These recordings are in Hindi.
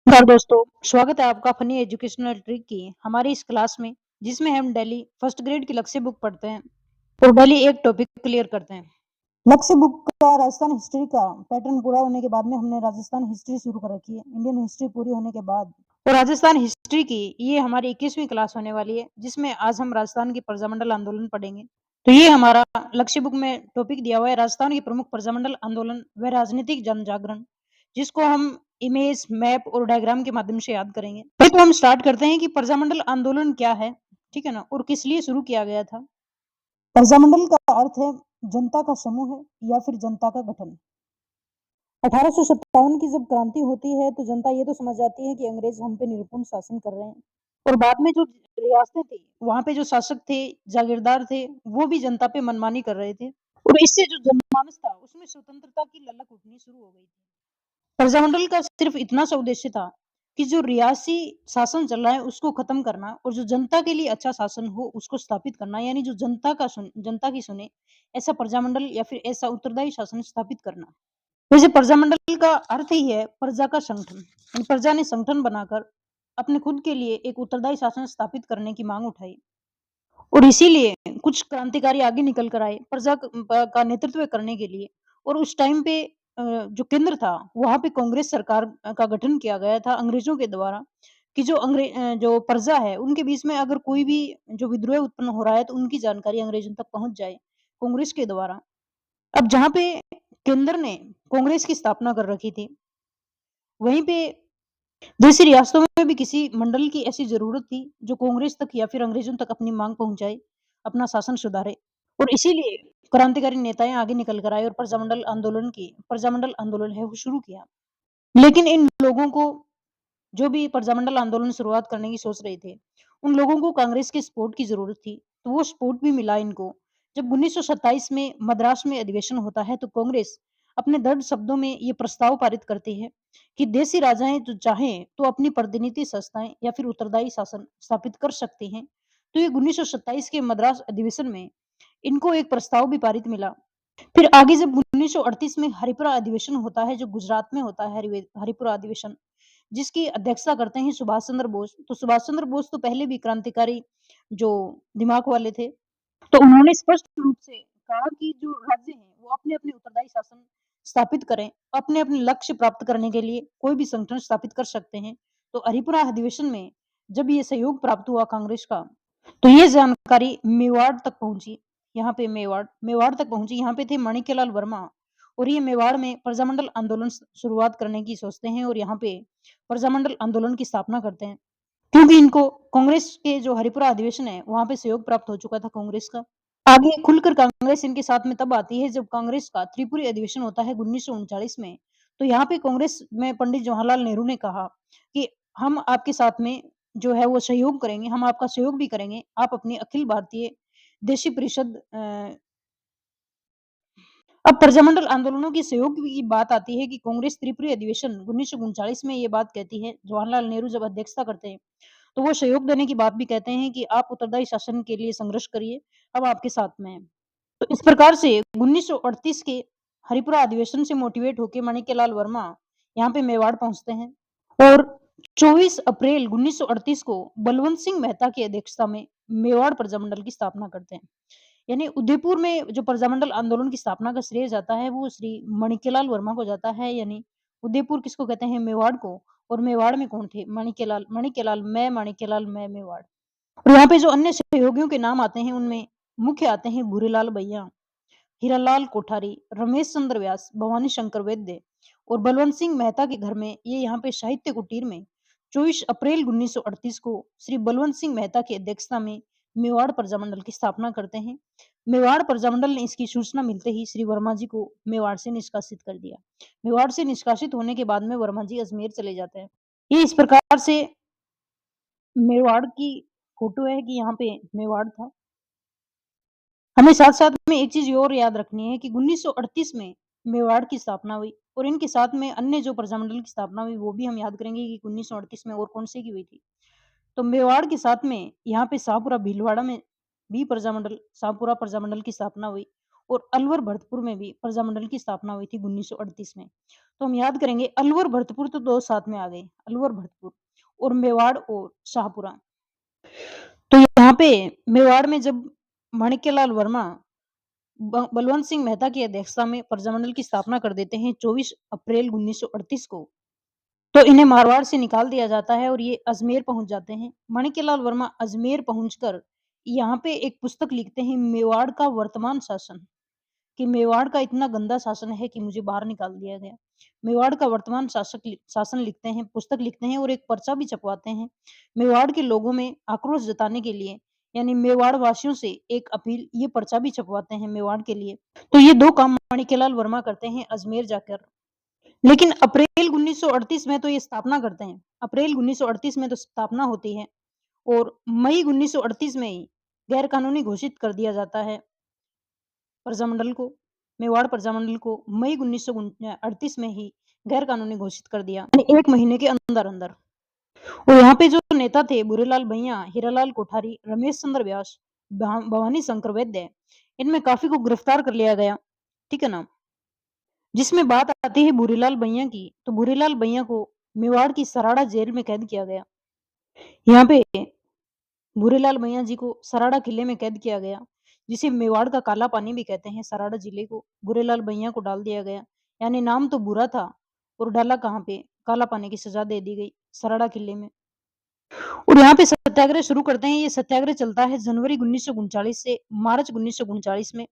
नमस्कार दोस्तों, स्वागत है आपका फनी एजुकेशनल ट्रिक की हमारी इस क्लास में, जिसमें हम डेली फर्स्ट ग्रेड की लक्ष्य बुक पढ़ते हैं और डेली एक टॉपिक क्लियर करते हैं। लक्ष्य बुक का राजस्थान हिस्ट्री का पैटर्न पूरा होने के बाद में हमने राजस्थान हिस्ट्री शुरू कर रखी है। इंडियन हिस्ट्री पूरी होने के बाद और राजस्थान हिस्ट्री की ये हमारी 21वीं क्लास होने वाली है, जिसमें आज हम राजस्थान की प्रजामंडल आंदोलन पढ़ेंगे। तो ये हमारा लक्ष्य बुक में टॉपिक दिया हुआ है, राजस्थान की प्रमुख प्रजामंडल आंदोलन व राजनीतिक जन जागरण, जिसको हम इमेज, मैप और डायग्राम के माध्यम से याद करेंगे। तो हम स्टार्ट करते हैं कि प्रजामंडल आंदोलन क्या है, ठीक है ना, और किस लिए शुरू किया गया था। प्रजामंडल का अर्थ है जनता का समूह है या फिर जनता का गठन। 1857 की जब क्रांति होती है तो जनता ये तो समझ जाती है कि अंग्रेज हम पे निरंकुश शासन कर रहे हैं, और बाद में जो रियासतें थी वहां पे जो शासक थे, जागीरदार थे, वो भी जनता पे मनमानी कर रहे थे, और इससे जो जनमानस था उसमें स्वतंत्रता की ललक उठनी शुरू हो गई थी। प्रजामंडल का सिर्फ इतना सा उद्देश्य था कि जो रियासी शासन चल रहा है उसको खत्म करना, और जो जनता के लिए अच्छा शासन हो उसको स्थापित करना, यानी जो जनता की सुने, ऐसा प्रजामंडल या फिर ऐसा उत्तरदायी शासन स्थापित करना। वैसे प्रजामंडल का अर्थ ही है प्रजा का संगठन, यानी प्रजा ने संगठन बनाकर अपने खुद के लिए एक उत्तरदायी शासन स्थापित करने की मांग उठाई, और इसीलिए कुछ क्रांतिकारी आगे निकल कर आए प्रजा का नेतृत्व करने के लिए। और उस टाइम पे जो केंद्र था वहां पे कांग्रेस सरकार का गठन किया गया था अंग्रेजों के द्वारा, कि जो प्रजा है उनके बीच में अगर कोई भी जो विद्रोह उत्पन्न हो रहा है तो उनकी जानकारी अंग्रेजों तक पहुंच जाए कांग्रेस के द्वारा। अब जहाँ पे केंद्र ने कांग्रेस की स्थापना कर रखी थी, वहीं पे दूसरी रियासतों में भी किसी मंडल की ऐसी जरूरत थी जो कांग्रेस तक या फिर अंग्रेजों तक अपनी मांग पहुंचाए, अपना शासन सुधारे, और इसीलिए क्रांतिकारी नेताएं आगे निकल कर आए और प्रजामंडल आंदोलन है वो शुरू किया। लेकिन इन लोगों को, जो भी प्रजामंडल आंदोलन शुरुआत करने की सोच रहे थे, उन लोगों को कांग्रेस के सपोर्ट की जरूरत थी, तो वो सपोर्ट भी मिला इनको। जब 1927 में मद्रास में अधिवेशन होता है तो कांग्रेस अपने दृढ़ शब्दों में ये प्रस्ताव पारित करती है कि देसी राजाएं जो चाहें तो अपनी प्रतिनिधि संस्थाएं या फिर उत्तरदायी शासन स्थापित कर सकते हैं। तो ये 1927 के मद्रास अधिवेशन में इनको एक प्रस्ताव भी पारित मिला। फिर आगे जब 1938 में हरिपुरा अधिवेशन होता है, जो गुजरात में होता है, हरिपुरा अधिवेशन, जिसकी अध्यक्षता करते हैं सुभाष चंद्र बोस। तो सुभाष चंद्र बोस तो पहले भी क्रांतिकारी जो दिमाग वाले थे, तो उन्होंने स्पष्ट रूप से कहा कि जो राज्य हैं वो अपने-अपने उत्तरदायी शासन स्थापित करें, अपने-अपने लक्ष्य प्राप्त करने के लिए कोई भी संगठन स्थापित कर सकते हैं। तो हरिपुरा अधिवेशन में जब ये सहयोग प्राप्त हुआ कांग्रेस का, तो ये जानकारी मेवाड़ तक पहुँची। यहाँ पे मेवाड़ तक पहुँची, यहाँ पे थे माणिक्यलाल वर्मा, और ये मेवाड़ में प्रजामंडल आंदोलन शुरुआत करने की सोचते हैं और यहाँ पे प्रजामंडल आंदोलन की स्थापना करते हैं। क्योंकि इनको कांग्रेस के जो हरिपुरा अधिवेशन है, वहाँ पे सहयोग प्राप्त हो चुका था कांग्रेस का। आगे खुलकर कांग्रेस इनके साथ में तब आती है जब कांग्रेस का त्रिपुरी अधिवेशन होता है 1939 में। तो यहाँ पे कांग्रेस में पंडित जवाहरलाल नेहरू ने कहा कि हम आपके साथ में जो है वो सहयोग करेंगे, हम आपका सहयोग भी करेंगे। आप अपनी अखिल भारतीय देशी परिषद अब प्रजामंडल आंदोलनों के सहयोग की बात आती है कि कांग्रेस त्रिपुरी अधिवेशन 1939 में ये बात कहती है, जवाहरलाल नेहरू जब अध्यक्षता करते हैं, तो वो सहयोग देने की बात भी कहते हैं कि आप उत्तरदायी शासन के लिए संघर्ष करिए, हम आपके साथ में हैं। तो इस प्रकार से 1938 के हरिपुरा अधिवेशन से मोटिवेट होके माणिक्यलाल वर्मा यहाँ पे मेवाड़ पहुँचते हैं, और 24 अप्रैल 1938 को बलवंत सिंह मेहता की अध्यक्षता में मेवाड़ प्रजामंडल की स्थापना करते हैं। यानी उदयपुर में जो प्रजामंडल आंदोलन की स्थापना का श्रेय जाता है वो श्री माणिक्यलाल वर्मा को जाता है, यानी उदयपुर किसको कहते हैं? मेवाड़ को। और मेवाड़ में कौन थे? माणिक्यलाल, मैं मेवाड़। और यहाँ पे जो अन्य सहयोगियों के नाम आते हैं उनमें मुख्य आते हैं भूरेलाल भैया, हीरालाल कोठारी, रमेश चंद्र व्यास, भवानी शंकर वैद्य, और बलवंत सिंह मेहता के घर में, ये यहाँ पे साहित्य कुटीर में 24 अप्रैल 1938 को श्री बलवंत सिंह मेहता की अध्यक्षता में मेवाड़ प्रजामंडल की स्थापना करते हैं। मेवाड़ प्रजामंडल ने इसकी सूचना मिलते ही श्री वर्मा जी को मेवाड़ से निष्कासित कर दिया। मेवाड़ से निष्कासित होने के बाद में वर्मा जी अजमेर चले जाते हैं। ये इस प्रकार से मेवाड़ की फोटो है कि यहाँ पे मेवाड़ था। हमें साथ-साथ में एक चीज़ और याद रखनी है कि 1938 में मेवाड़ की स्थापना हुई, और इनके साथ में अन्य जो प्रजामंडल की स्थापना हुई वो भी हम याद करेंगे कि 1938 में और कौन-से की हुई थी। तो मेवाड़ के साथ में यहाँ पे शाहपुरा भीलवाड़ा में भी शाहपुरा प्रजामंडल की स्थापना हुई, और अलवर भरतपुर में भी प्रजामंडल की स्थापना हुई थी 1938 में। तो हम याद करेंगे अलवर भरतपुर तो 2 साथ में आ गए, अलवर भरतपुर और मेवाड़ और शाहपुरा। तो यहाँ पे मेवाड़ में जब माणिक्यलाल वर्मा बलवंत सिंह मेहता की अध्यक्षता में प्रजामंडल की स्थापना कर देते हैं 24 अप्रैल 1938 को, तो इन्हें मारवाड़ से निकाल दिया जाता है और ये अजमेर पहुंच जाते हैं। माणिक्यलाल वर्मा अजमेर पहुंचकर यहाँ पे एक पुस्तक लिखते हैं मेवाड़ का वर्तमान शासन, कि मेवाड़ का इतना गंदा शासन है कि मुझे बाहर निकाल दिया गया। मेवाड़ का वर्तमान शासन लिखते हैं, पुस्तक लिखते हैं और एक पर्चा भी छपवाते हैं। मेवाड़ के लोगों में आक्रोश जताने के लिए, यानी मेवाड़ वासियों से एक अपील, ये पर्चा भी छपवाते हैं मेवाड़ के लिए। तो ये 2 काम माणिक्यलाल वर्मा करते हैं अजमेर जाकर। लेकिन अप्रैल 1938 में तो ये स्थापना करते हैं। अप्रैल 1938 में तो स्थापना होती है और मई 1938 में ही गैर कानूनी घोषित कर दिया जाता है प्रजामंडल को, मेवाड़ प्रजामंडल को मई 1938 में ही गैर कानूनी घोषित कर दिया, यानी 1 महीने के अंदर-अंदर। और यहाँ पे जो नेता थे बुरेलाल भैया, हीरालाल कोठारी, रमेश चंद्र व्यास, भवानी शंकर वैद्य, इनमें काफी को गिरफ्तार कर लिया गया, ठीक है ना। जिसमें बात आती है बुरेलाल भैया की, तो बुरेलाल भैया को मेवाड़ की सराड़ा जेल में कैद किया गया। यहाँ पे बुरेलाल भैया जी को सराड़ा किले में कैद किया गया, जिसे मेवाड़ का काला पानी भी कहते हैं। सराड़ा जिले को बुरेलाल भैया को डाल दिया गया, यानी नाम तो बुरा था और डाला कहाँ पे, काला पानी की सजा दे दी गई सराड़ा किले में। और यहाँ पे सत्याग्रह शुरू करते हैं। ये सत्याग्रह चलता है जनवरी 1939 से मार्च 1939 में,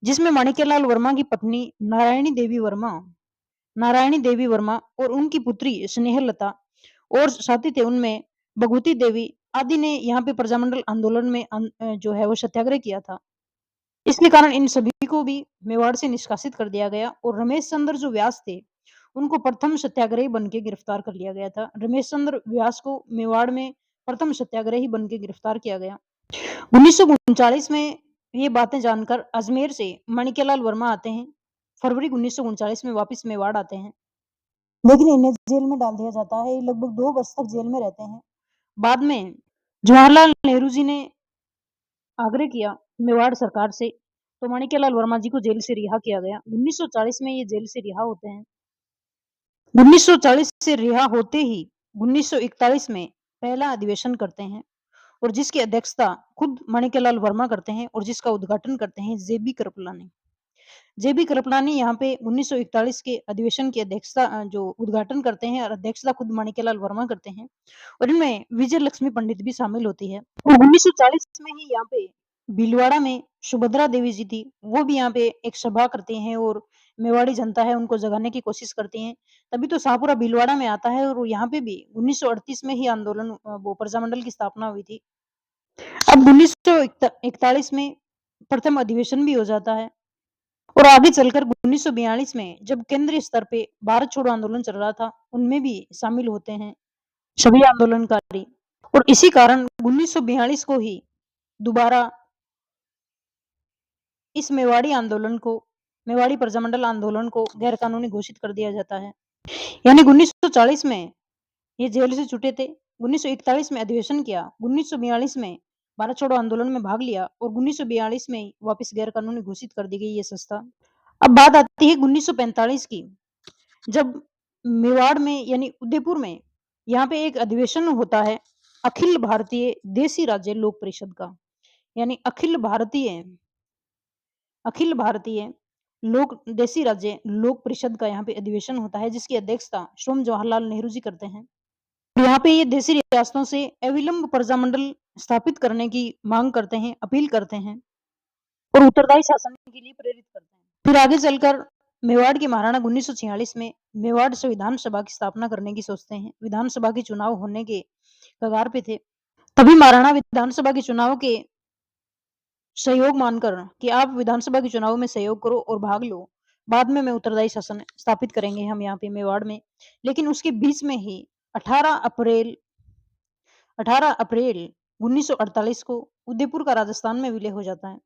जिसमें माणिक्यलाल वर्मा की पत्नी नारायणी देवी वर्मा और उनकी पुत्री स्नेहलता और साथी थे उनमें भगवती देवी आदि ने यहाँ पे प्रजामंडल आंदोलन में जो है वो सत्याग्रह किया था। इसके कारण इन सभी को भी मेवाड़ से निष्कासित कर दिया गया और रमेश चंद्र जो व्यास थे, उनको प्रथम सत्याग्रही बन के गिरफ्तार कर लिया गया था। रमेश चंद्र व्यास को मेवाड़ में प्रथम सत्याग्रही बन के गिरफ्तार किया गया। 1939 में ये बातें जानकर अजमेर से माणिक्यलाल वर्मा आते हैं। फरवरी 1939 में वापस मेवाड़ आते हैं, लेकिन इन्हें जेल में डाल दिया जाता है। ये लगभग 2 वर्ष तक जेल में रहते हैं। बाद में जवाहरलाल नेहरू जी ने आग्रह किया मेवाड़ सरकार से, तो माणिक्यलाल वर्मा जी को जेल से रिहा किया गया। 1940 में ये जेल से रिहा होते हैं। 1940 से रिहा होते ही 1941 में पहला अधिवेशन करते हैं और जिसकी अध्यक्षता खुद माणिक्यलाल वर्मा करते हैं और जिसका उद्घाटन करते हैं जेबी कृपलानी। जेबी कृपलानी यहाँ पे 1941 के अधिवेशन की अध्यक्षता जो उद्घाटन करते हैं और अध्यक्षता खुद माणिक्यलाल वर्मा करते हैं और इनमें विजय लक्ष्मी पंडित भी शामिल होती है। और 1940 में ही यहाँ पे भीलवाड़ा में सुभद्रा देवी जी थी, वो भी यहाँ पे एक सभा करती हैं और मेवाड़ी जनता है उनको जगाने की कोशिश करती हैं। तभी तो शाहपुरा भीलवाड़ा में आता है और यहाँ पे भी 1938 में ही आंदोलन वो प्रजामंडल की स्थापना हुई थी। अब 1941 में प्रथम अधिवेशन भी हो जाता है और आगे चलकर 1942 में जब केंद्रीय स्तर पे भारत छोड़ो आंदोलन चल रहा था, उनमें भी शामिल होते हैं सभी आंदोलनकारी। और इसी कारण 1942 को ही दोबारा इस मेवाड़ी प्रजामंडल आंदोलन को गैर कानूनी घोषित कर दिया जाता है। यानी 1940 में ये जेल से छूटे थे, 1941 में अधिवेशन किया, 1942 में भारत छोड़ो आंदोलन में भाग लिया और 1942 में ही वापस गैर कानूनी घोषित कर दी गई ये संस्था। अब बात आती है 1945 की, जब मेवाड़ में यानी उदयपुर में यहाँ पे एक अधिवेशन होता है अखिल भारतीय देसी राज्य लोक परिषद का, यानी अखिल भारतीय लोक देसी राज्य लोक परिषद का यहाँ पे अधिवेशन होता है, जिसकी अध्यक्षता स्वयं जवाहरलाल नेहरू जी करते हैं। यहाँ पे ये देसी रियासतों से अविलंब प्रजामंडल स्थापित करने की मांग करते हैं, अपील करते हैं और उत्तरदायी शासन के लिए प्रेरित करते हैं। फिर आगे चलकर मेवाड़ के महाराणा 1946 में मेवाड़ से विधानसभा की स्थापना करने की सोचते हैं। विधानसभा के चुनाव होने के कगार पे थे, तभी महाराणा विधानसभा के चुनाव के सहयोग मानकर कि आप विधानसभा के चुनाव में सहयोग करो और भाग लो, बाद में मैं उत्तरदायी शासन स्थापित करेंगे हम यहाँ पे मेवाड़ में। लेकिन उसके बीच में ही 18 अप्रैल 1948 को उदयपुर का राजस्थान में विलय हो जाता है।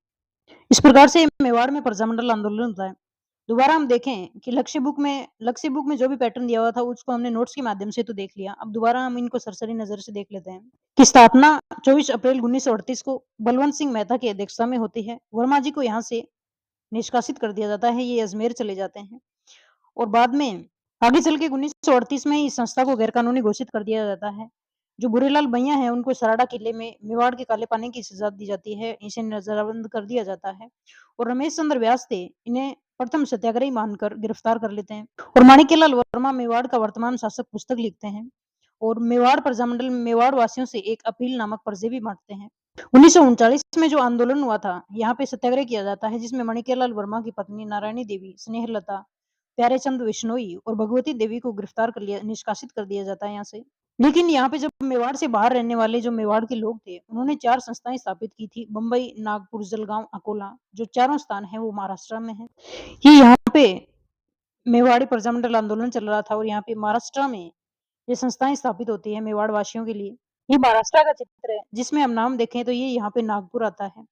इस प्रकार से मेवाड़ में प्रजामंडल आंदोलन होता है। दोबारा हम देखें कि लक्ष्य बुक में जो भी पैटर्न दिया हुआ था उसको हमने नोट्स के माध्यम से तो देख लिया। अब दोबारा हम इनको सरसरी नजर से देख लेते हैं कि स्थापना 24 अप्रैल 1938 को बलवंत सिंह मेहता की अध्यक्षता में होती है। वर्मा जी को यहाँ से निष्कासित कर दिया जाता है, ये अजमेर चले जाते हैं और बाद में आगे चल के 1938 में इस संस्था को गैरकानूनी घोषित कर दिया जाता है। जो बुरेलाल भैया हैं, उनको सराड़ा किले में मेवाड़ के काले पानी की सज़ा दी जाती है, इसे नज़रबंद कर दिया जाता है और रमेश चंद्र व्यास थे, इन्हें प्रथम सत्याग्रही मानकर गिरफ्तार कर लेते हैं और माणिक्यलाल वर्मा मेवाड़ का वर्तमान शासक पुस्तक लिखते हैं और मेवाड़ प्रजामंडल में मेवाड़ वासियों से एक अपील नामक पर्चे भी बाँटते हैं। 1939 में जो आंदोलन हुआ था, यहाँ पे सत्याग्रह किया जाता है जिसमें माणिक्यलाल वर्मा की पत्नी नारायणी देवी, स्नेहलता, प्यारेचंद बिश्नोई और भगवती देवी को गिरफ्तार कर लिया निष्कासित कर दिया जाता है यहाँ से। लेकिन यहाँ पे जब मेवाड़ से बाहर रहने वाले जो मेवाड़ के लोग थे, उन्होंने 4 संस्थाएँ स्थापित की थी, बम्बई, नागपुर, जलगाँव, अकोला, जो चारों स्थान हैं वो महाराष्ट्र में हैं। ये यहाँ पे मेवाड़ी प्रजामंडल आंदोलन चल रहा था और यहाँ पे महाराष्ट्र में ये संस्थाएँ स्थापित होती हैं मेवाड़ वासियों के लिए। ये महाराष्ट्र का चित्र है, जिसमें हम नाम देखें तो ये यहाँ पे नागपुर आता है।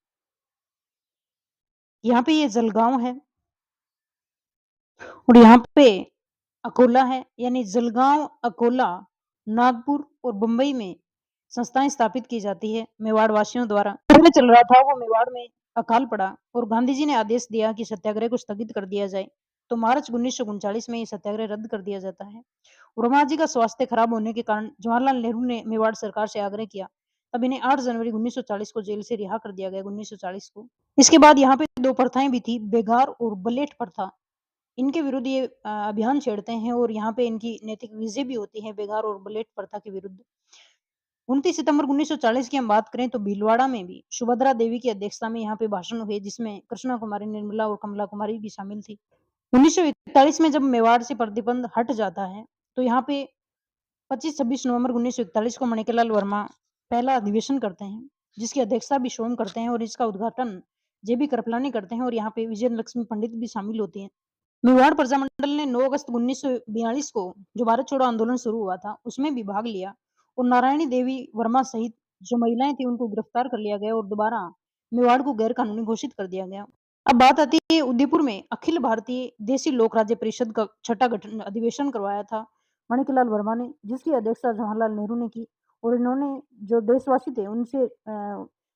यहाँ पे ये जलगाँव है और यहाँ पे अकोला है, यानी जलगाँव, अकोला, नागपुर और बम्बई में संस्थाएँ स्थापित की जाती है मेवाड़ वासियों द्वारा। पहले चल रहा था वो मेवाड़ में अकाल पड़ा और गांधी जी ने आदेश दिया कि सत्याग्रह को स्थगित कर दिया जाए। तो मार्च 1939 में ये सत्याग्रह रद्द कर दिया जाता है। वर्मा जी का स्वास्थ्य खराब होने के कारण जवाहरलाल नेहरू ने मेवाड़ सरकार से आग्रह किया। तब इन्हें 8 जनवरी 1940 को जेल से रिहा कर दिया गया 1940 को। इसके बाद यहाँ पे 2 प्रथाएँ भी थी, बेगार और बलेट प्रथा। इनके विरुद्ध ये अभियान छेड़ते हैं और यहाँ पे इनकी नैतिक विजय भी होती है बेगार और बलेट प्रथा के विरुद्ध। 29 सितंबर 1940 की हम बात करें तो भीलवाड़ा में भी सुभद्रा देवी की अध्यक्षता में यहाँ पे भाषण हुए जिसमें कृष्णा कुमारी, निर्मला और कमला कुमारी भी शामिल थी। 1941 में जब मेवाड़ से प्रतिबंध हट जाता है, तो यहाँ पे 25-26 नवंबर 1941 को माणिक्यलाल वर्मा पहला अधिवेशन करते हैं, जिसकी अध्यक्षता भी सोम करते हैं और इसका उद्घाटन जेबी कृपलानी करते हैं और यहाँ पे विजय लक्ष्मी पंडित भी शामिल होती हैं। मेवाड़ प्रजामंडल ने 9 अगस्त 1942 को जो भारत छोड़ो आंदोलन शुरू हुआ था, उसमें भी भाग लिया और नारायणी देवी वर्मा सहित जो महिलाएं थी उनको गिरफ्तार कर लिया गया और दोबारा मेवाड़ को गैर कानूनी घोषित कर दिया गया। अब बात आती है उदयपुर में अखिल भारतीय देसी लोक राज्य परिषद का छठा गठन अधिवेशन करवाया था माणिक्यलाल वर्मा ने, जिसकी अध्यक्षता जवाहरलाल नेहरू ने की और इन्होंने जो देशवासी थे उनसे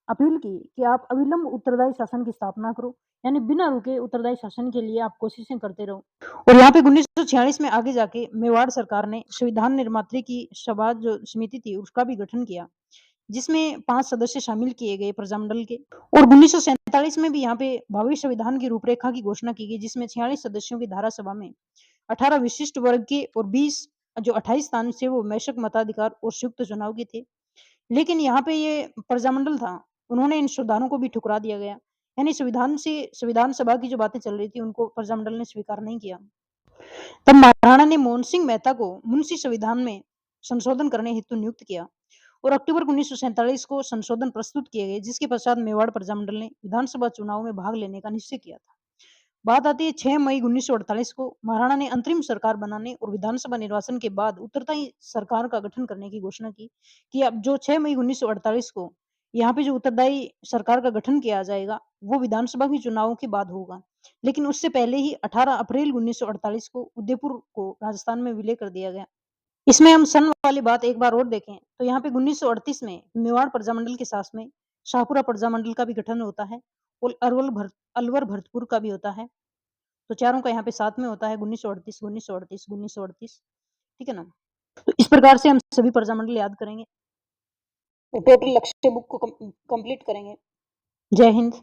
अपील की कि आप अविलंब उत्तरदायी शासन की स्थापना करो, यानी बिना रुके उत्तरदायी शासन के लिए आप कोशिशें करते रहो। और यहाँ पे 1946 में आगे जाके मेवाड़ सरकार ने संविधान निर्मात्री की सभा जो समिति थी उसका भी गठन किया, जिसमें 5 सदस्य शामिल किए गए प्रजामंडल के और 1947 में भी यहाँ पे भावी संविधान की रूपरेखा की घोषणा की गई, जिसमें 46 सदस्यों की धारा सभा में 18 विशिष्ट वर्ग के और 20 जो 28 स्थान से वो मैशक मताधिकार और संयुक्त चुनाव के थे। लेकिन यहाँ पे ये प्रजामंडल था, उन्होंने इन सुधारों को भी ठुकरा दिया गया। यानी संविधान सभा की जो बातें चल रही थी उनको प्रजामंडल ने स्वीकार नहीं किया। तब महाराणा ने मोहन सिंह मेहता को मुंशी संविधान में संशोधन करने हेतु नियुक्त किया और अक्टूबर 1947 को संशोधन प्रस्तुत किए गए, जिसके पश्चात मेवाड़ प्रजामंडल ने विधानसभा चुनाव में भाग लेने का निश्चय किया था। बात आती है 6 मई 1948 को महाराणा ने अंतरिम सरकार बनाने और विधानसभा निर्वाचन के बाद उत्तरदायी सरकार का गठन करने की घोषणा की कि अब जो 6 मई 1948 को यहाँ पे जो उत्तरदायी सरकार का गठन किया जाएगा वो विधानसभा के चुनावों के बाद होगा, लेकिन उससे पहले ही 18 अप्रैल 1948 को उदयपुर को राजस्थान में विलय कर दिया गया। इसमें हम सन वाली बात एक बार और देखें तो यहाँ पे 1938 में मेवाड़ प्रजामंडल के साथ में शाहपुरा प्रजामंडल का भी गठन होता है और अलवर भरतपुर का भी होता है। तो चारों का यहाँ पे साथ में होता है 1938, 1938, 1938, ठीक है ना? तो इस प्रकार से हम सभी प्रजामंडल याद करेंगे और टोटल लक्ष्य बुक को कंप्लीट करेंगे। जय हिंद।